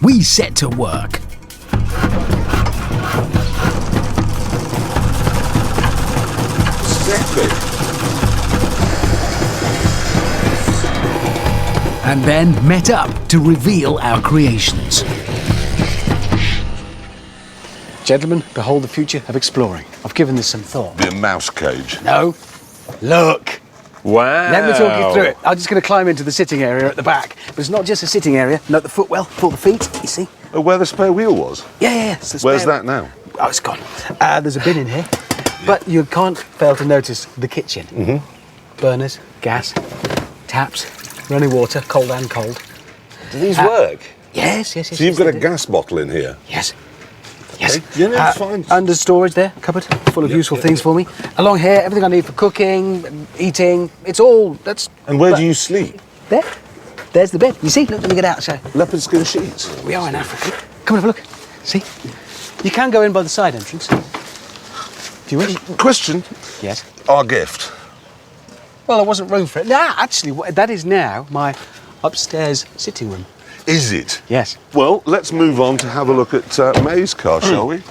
we set to work. And then met up to reveal our creations. Gentlemen, behold the future of exploring. I've given this some thought. Be a mouse cage. No. Look. Wow. Let me talk you through it. I'm just going to climb into the sitting area at the back. But it's not just a sitting area. Note the footwell for the feet, you see? Oh, where the spare wheel was? Yeah. It's the Where's spare- that now? Oh, it's gone. There's a bin in here. But you can't fail to notice the kitchen. Mm-hmm. Burners, gas, taps, running water, cold and cold. Do these work? Yes. So you've got a gas bottle in here? Yes. Okay. Yeah, that's fine. Under storage there, cupboard full of useful things for me. Along here, everything I need for cooking, eating, it's all, that's... And where do you sleep? There. There's the bed. You see? Look, let me get out. So Leopard skin sheets. we are in Africa. Come and have a look. See? You can go in by the side entrance. Do you wish? Question. Yes. Our gift. Well, there wasn't room for it. Nah, actually, that is now my upstairs sitting room. Is it? Yes. Well, let's move on to have a look at May's car, shall we?